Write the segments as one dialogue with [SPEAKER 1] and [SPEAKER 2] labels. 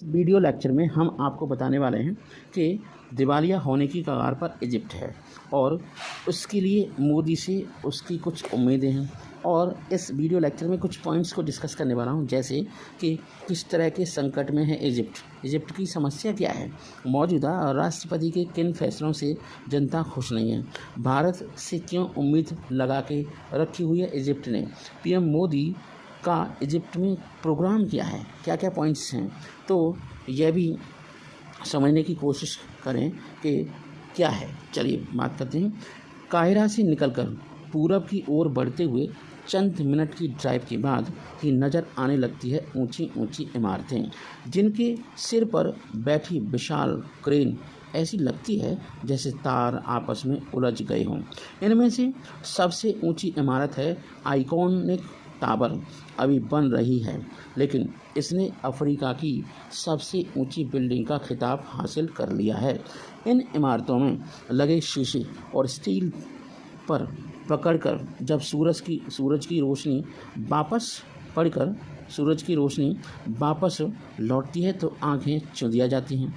[SPEAKER 1] Video lecture में हम आपको बताने वाले हैं कि दिवालिया होने की कगार पर इजिप्ट है और उसके लिए मोदी से उसकी कुछ उम्मीदें हैं। और इस वीडियो लेक्चर में कुछ पॉइंट्स को डिस्कस करने वाला हूं, जैसे कि किस तरह के संकट में है इजिप्ट की समस्या क्या है, मौजूदा राष्ट्रपति के किन फैसलों से जनता खुश नहीं है, भारत से क्यों उम्मीद लगा के रखी हुई है इजिप्ट ने, पीएम मोदी का इजिप्ट में प्रोग्राम क्या है, क्या क्या पॉइंट्स हैं। तो यह भी समझने की कोशिश करें कि क्या है। चलिए बात करते हैं। काहिरा से निकलकर पूरब की ओर बढ़ते हुए चंद मिनट की ड्राइव के बाद ही नज़र आने लगती है ऊंची ऊंची इमारतें, जिनके सिर पर बैठी विशाल क्रेन ऐसी लगती है जैसे तार आपस में उलझ गए हों। इनमें से सबसे ऊंची इमारत है आइकॉनिक टावर, अभी बन रही है, लेकिन इसने अफ्रीका की सबसे ऊंची बिल्डिंग का खिताब हासिल कर लिया है। इन इमारतों में लगे शीशे और स्टील पर पकड़कर जब सूरज की रोशनी वापस लौटती है तो आंखें चुंधिया जाती हैं।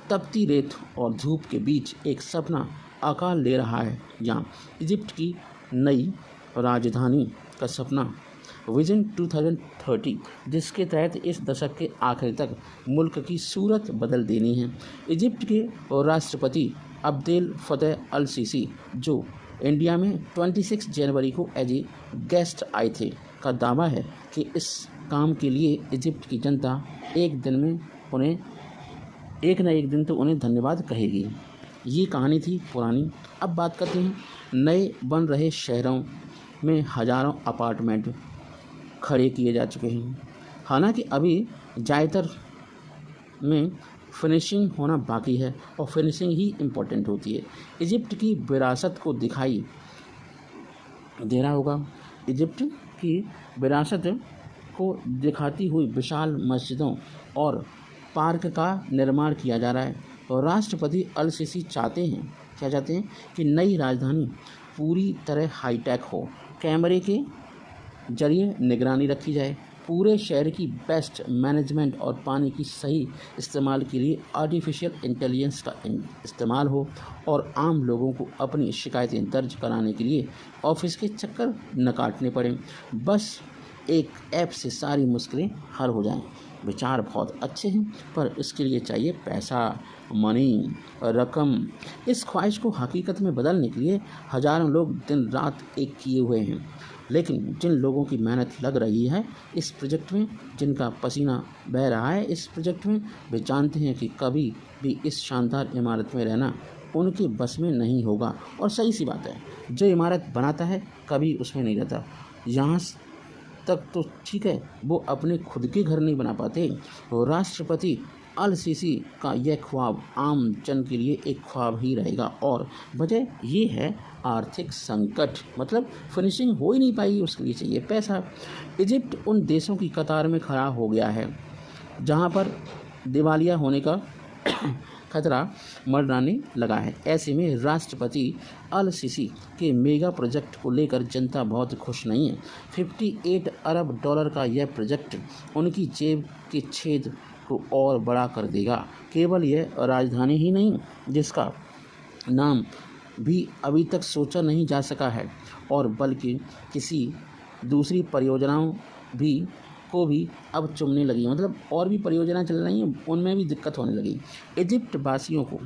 [SPEAKER 1] तपती रेत और धूप के बीच एक सपना आकार ले रहा है, जहाँ इजिप्ट की नई राजधानी का सपना विजन 2030, जिसके तहत इस दशक के आखिर तक मुल्क की सूरत बदल देनी है। इजिप्ट के राष्ट्रपति अब्देल फतेह अल सीसी, जो इंडिया में 26 जनवरी को एज ए गेस्ट आए थे, का दावा है कि इस काम के लिए इजिप्ट की जनता एक न एक दिन तो उन्हें धन्यवाद कहेगी। ये कहानी थी पुरानी। अब बात करते हैं। नए बन रहे शहरों में हज़ारों अपार्टमेंट खड़े किए जा चुके हैं, हालांकि अभी ज़्यादातर में फिनिशिंग होना बाकी है और फिनिशिंग ही इम्पोर्टेंट होती है। इजिप्ट की विरासत को दिखाई दे रहा होगा। इजिप्ट की विरासत को दिखाती हुई विशाल मस्जिदों और पार्क का निर्माण किया जा रहा है और राष्ट्रपति अल सीसी चाहते हैं कि नई राजधानी पूरी तरह हाईटेक हो, कैमरे के जरिए निगरानी रखी जाए, पूरे शहर की बेस्ट मैनेजमेंट और पानी की सही इस्तेमाल के लिए आर्टिफिशियल इंटेलिजेंस का इस्तेमाल हो और आम लोगों को अपनी शिकायतें दर्ज कराने के लिए ऑफिस के चक्कर न काटने पड़ें। बस एक ऐप से सारी मुश्किलें हल हो जाएं। विचार बहुत अच्छे हैं, पर इसके लिए चाहिए पैसा, मनी, रकम। इस ख्वाहिश को हकीकत में बदलने के लिए हज़ारों लोग दिन रात एक किए हुए हैं, लेकिन जिन लोगों की मेहनत लग रही है इस प्रोजेक्ट में, जिनका पसीना बह रहा है इस प्रोजेक्ट में, वे जानते हैं कि कभी भी इस शानदार इमारत में रहना उनके बस में नहीं होगा। और सही सी बात है, जो इमारत बनाता है कभी उसमें नहीं रहता। यहाँ तक तो ठीक है, वो अपने खुद के घर नहीं बना पाते। राष्ट्रपति अल सीसी का यह ख्वाब आम जन के लिए एक ख्वाब ही रहेगा और वजह ये है आर्थिक संकट, मतलब फिनिशिंग हो ही नहीं पाई, उसके लिए चाहिए पैसा। इजिप्ट उन देशों की कतार में खड़ा हो गया है जहां पर दिवालिया होने का खतरा मंडराने लगा है। ऐसे में राष्ट्रपति अल सीसी के मेगा प्रोजेक्ट को लेकर जनता बहुत खुश नहीं है। 58 अरब डॉलर का यह प्रोजेक्ट उनकी जेब के छेद को और बड़ा कर देगा। केवल यह राजधानी ही नहीं, जिसका नाम भी अभी तक सोचा नहीं जा सका है, और बल्कि किसी दूसरी परियोजनाओं को भी अब चुमने लगी, मतलब और भी परियोजनाएं चल रही हैं, उनमें भी दिक्कत होने लगी। इजिप्ट वासियों को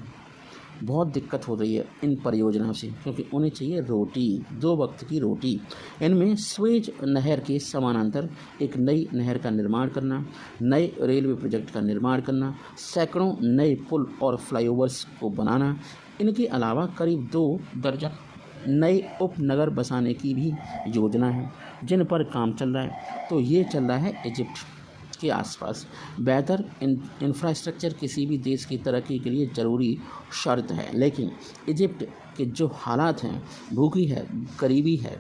[SPEAKER 1] बहुत दिक्कत हो रही है इन परियोजनाओं से, क्योंकि उन्हें चाहिए रोटी, 2 वक्त की रोटी। इनमें स्वेज नहर के समानांतर एक नई नहर का निर्माण करना, नए रेलवे प्रोजेक्ट का निर्माण करना, सैकड़ों नए पुल और फ्लाईओवर्स को बनाना, इनके अलावा करीब 2 दर्जन नए उपनगर बसाने की भी योजना है, जिन पर काम चल रहा है। तो ये चल रहा है इजिप्ट के आसपास। बेहतर इंफ्रास्ट्रक्चर किसी भी देश की तरक्की के लिए ज़रूरी शर्त है, लेकिन इजिप्ट के जो हालात हैं, भूखी है, गरीबी है,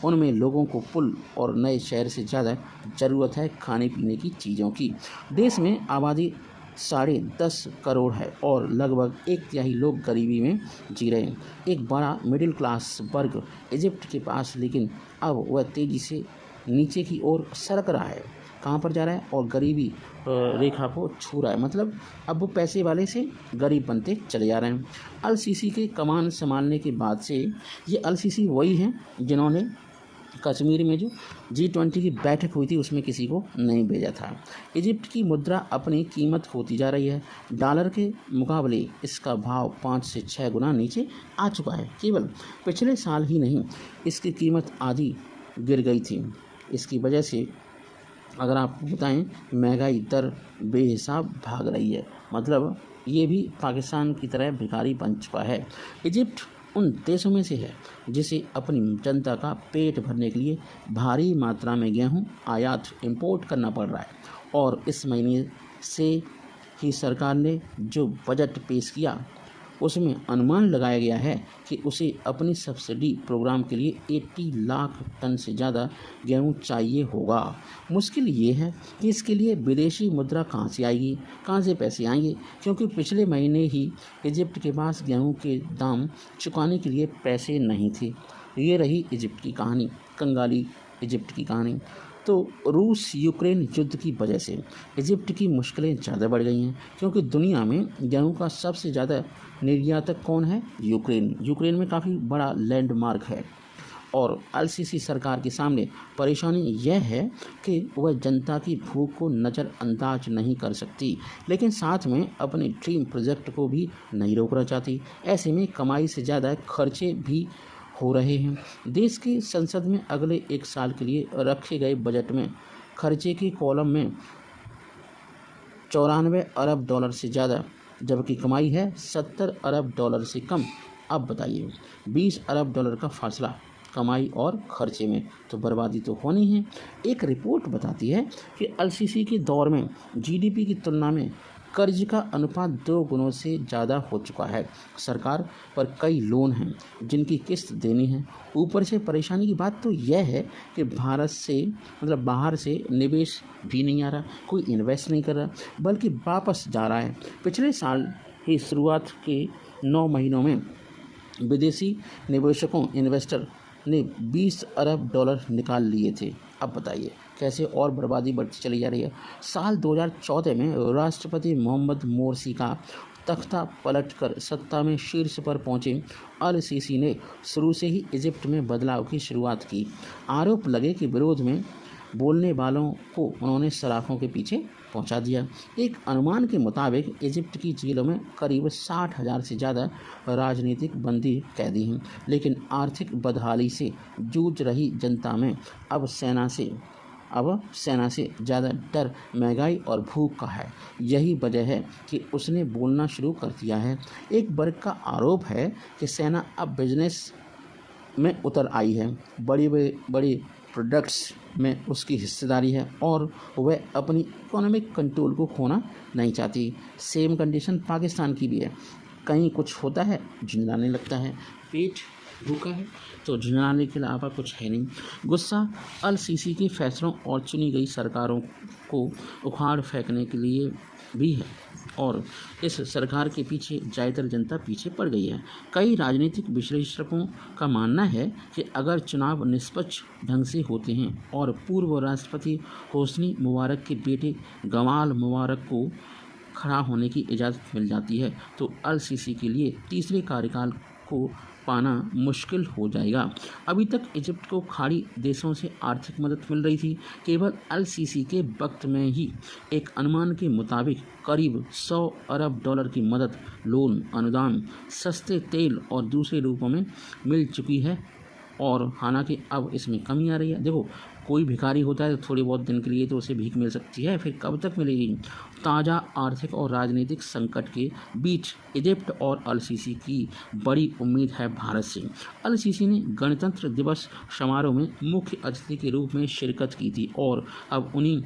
[SPEAKER 1] उनमें लोगों को पुल और नए शहर से ज़्यादा ज़रूरत है खाने पीने की चीज़ों की। देश में आबादी 10.5 करोड़ है और लगभग 1/3 लोग गरीबी में जी रहे हैं। एक बड़ा मिडिल क्लास वर्ग इजिप्ट के पास, लेकिन अब वह तेज़ी से नीचे की ओर सरक रहा है। कहाँ पर जा रहा है और गरीबी रेखा को छू रहा है, मतलब अब वो पैसे वाले से गरीब बनते चले जा रहे हैं। अल सीसी के कमान संभालने के बाद से ये अल सीसी वही हैं जिन्होंने कश्मीर में जो G20 की बैठक हुई थी उसमें किसी को नहीं भेजा था। इजिप्ट की मुद्रा अपनी कीमत खोती जा रही है। डॉलर के मुकाबले इसका भाव 5 से 6 गुना नीचे आ चुका है। केवल पिछले साल ही नहीं, इसकी कीमत आधी गिर गई थी। इसकी वजह से अगर आपको बताएं, महंगाई दर बेहिसाब भाग रही है, मतलब ये भी पाकिस्तान की तरह भिखारी बन चुका है। इजिप्ट उन देशों में से है जिसे अपनी जनता का पेट भरने के लिए भारी मात्रा में गेहूं आयात इंपोर्ट करना पड़ रहा है, और इस महीने से ही सरकार ने जो बजट पेश किया उसमें अनुमान लगाया गया है कि उसे अपनी सब्सिडी प्रोग्राम के लिए 80 लाख टन से ज़्यादा गेहूं चाहिए होगा। मुश्किल ये है कि इसके लिए विदेशी मुद्रा कहाँ से आएगी, कहाँ से पैसे आएंगे, क्योंकि पिछले महीने ही इजिप्ट के पास गेहूं के दाम चुकाने के लिए पैसे नहीं थे। ये रही इजिप्ट की कहानी, कंगाली इजिप्ट की कहानी। तो रूस यूक्रेन युद्ध की वजह से इजिप्ट की मुश्किलें ज़्यादा बढ़ गई हैं, क्योंकि दुनिया में गेहूं का सबसे ज़्यादा निर्यातक कौन है? यूक्रेन। यूक्रेन में काफ़ी बड़ा लैंडमार्क है, और अल-सीसी सरकार के सामने परेशानी यह है कि वह जनता की भूख को नज़रअंदाज नहीं कर सकती, लेकिन साथ में अपने ड्रीम प्रोजेक्ट को भी नहीं रोकना चाहती। ऐसे में कमाई से ज़्यादा खर्चे भी हो रहे हैं। देश की संसद में अगले 1 साल के लिए रखे गए बजट में खर्चे के कॉलम में 94 अरब डॉलर से ज़्यादा, जबकि कमाई है 70 अरब डॉलर से कम। अब बताइए, 20 अरब डॉलर का फासला कमाई और खर्चे में, तो बर्बादी तो होनी है। एक रिपोर्ट बताती है कि अल-सीसी के दौर में जीडीपी की तुलना में कर्ज का अनुपात 2 गुणों से ज़्यादा हो चुका है। सरकार पर कई लोन हैं जिनकी किस्त देनी है। ऊपर से परेशानी की बात तो यह है कि भारत से मतलब बाहर से निवेश भी नहीं आ रहा, कोई इन्वेस्ट नहीं कर रहा, बल्कि वापस जा रहा है। पिछले साल ही शुरुआत के 9 महीनों में विदेशी निवेशकों इन्वेस्टर ने 20 अरब डॉलर निकाल लिए थे। अब बताइए कैसे और बर्बादी बढ़ती चली जा रही है। साल 2014 में राष्ट्रपति मोहम्मद मोरसी का तख्ता पलटकर सत्ता में शीर्ष पर पहुंचे अल-सीसी ने शुरू से ही इजिप्ट में बदलाव की शुरुआत की। आरोप लगे कि विरोध में बोलने वालों को उन्होंने सलाखों के पीछे पहुंचा दिया। एक अनुमान के मुताबिक इजिप्ट की जेलों में करीब 60,000 से ज़्यादा राजनीतिक बंदी कैदी हैं, लेकिन आर्थिक बदहाली से जूझ रही जनता में अब सेना से ज़्यादा डर महंगाई और भूख का है। यही वजह है कि उसने बोलना शुरू कर दिया है। एक वर्ग का आरोप है कि सेना अब बिजनेस में उतर आई है, बड़ी प्रोडक्ट्स में उसकी हिस्सेदारी है, और वह अपनी इकोनॉमिक कंट्रोल को खोना नहीं चाहती। सेम कंडीशन पाकिस्तान की भी है। कहीं कुछ होता है झिंझलाने लगता है, पेट भूखा है तो झिंझलाने के अलावा कुछ है नहीं। गुस्सा अल-सीसी के फैसलों और चुनी गई सरकारों को उखाड़ फेंकने के लिए भी है, और इस सरकार के पीछे ज़्यादातर जनता पीछे पड़ गई है। कई राजनीतिक विश्लेषकों का मानना है कि अगर चुनाव निष्पक्ष ढंग से होते हैं और पूर्व राष्ट्रपति होस्नी मुबारक के बेटे गमाल मुबारक को खड़ा होने की इजाज़त मिल जाती है, तो अल-सीसी के लिए तीसरे कार्यकाल को पाना मुश्किल हो जाएगा। अभी तक इजिप्ट को खाड़ी देशों से आर्थिक मदद मिल रही थी। केवल अल-सीसी के वक्त में ही एक अनुमान के मुताबिक करीब 100 अरब डॉलर की मदद, लोन, अनुदान, सस्ते तेल और दूसरे रूपों में मिल चुकी है, और हालांकि अब इसमें कमी आ रही है। देखो, कोई भिखारी होता है तो थोड़ी बहुत दिन के लिए तो उसे भीख मिल सकती है, फिर कब तक मिलेगी। ताज़ा आर्थिक और राजनीतिक संकट के बीच इजिप्ट और अल-सीसी की बड़ी उम्मीद है भारत से। अल-सीसी ने गणतंत्र दिवस समारोह में मुख्य अतिथि के रूप में शिरकत की थी, और अब उन्हीं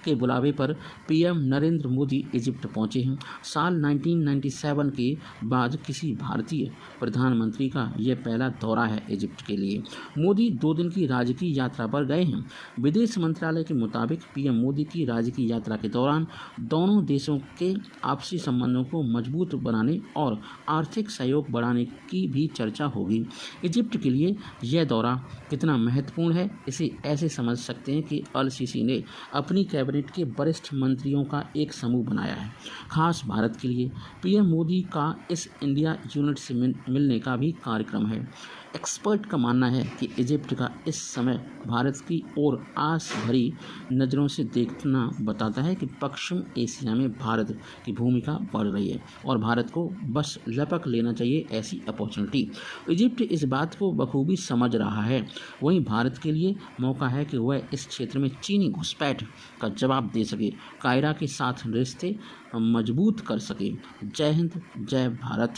[SPEAKER 1] के बुलावे पर पीएम नरेंद्र मोदी इजिप्ट पहुंचे हैं। साल 1997 के बाद किसी भारतीय प्रधानमंत्री का यह पहला दौरा है इजिप्ट के लिए। मोदी 2 दिन की राजकीय यात्रा पर गए हैं। विदेश मंत्रालय के मुताबिक पीएम मोदी की राजकीय यात्रा के दौरान दोनों देशों के आपसी संबंधों को मजबूत बनाने और आर्थिक सहयोग बढ़ाने की भी चर्चा होगी। इजिप्ट के लिए यह दौरा कितना महत्वपूर्ण है, इसे ऐसे समझ सकते हैं कि अल सीसी ने अपनी कैबिनेट के वरिष्ठ मंत्रियों का एक समूह बनाया है। खास भारत के लिए पीएम मोदी का इस इंडिया यूनिट से मिलने का भी कार्यक्रम है। एक्सपर्ट का मानना है कि इजिप्ट का इस समय भारत की ओर आस भरी नज़रों से देखना बताता है कि पश्चिम एशिया में भारत की भूमिका बढ़ रही है और भारत को बस लपक लेना चाहिए ऐसी अपॉर्चुनिटी। इजिप्ट इस बात को बखूबी समझ रहा है। वहीं भारत के लिए मौका है कि वह इस क्षेत्र में चीनी घुसपैठ का जवाब दे सके, कायरा के साथ रिश्ते मजबूत कर सके। जय हिंद, जय भारत।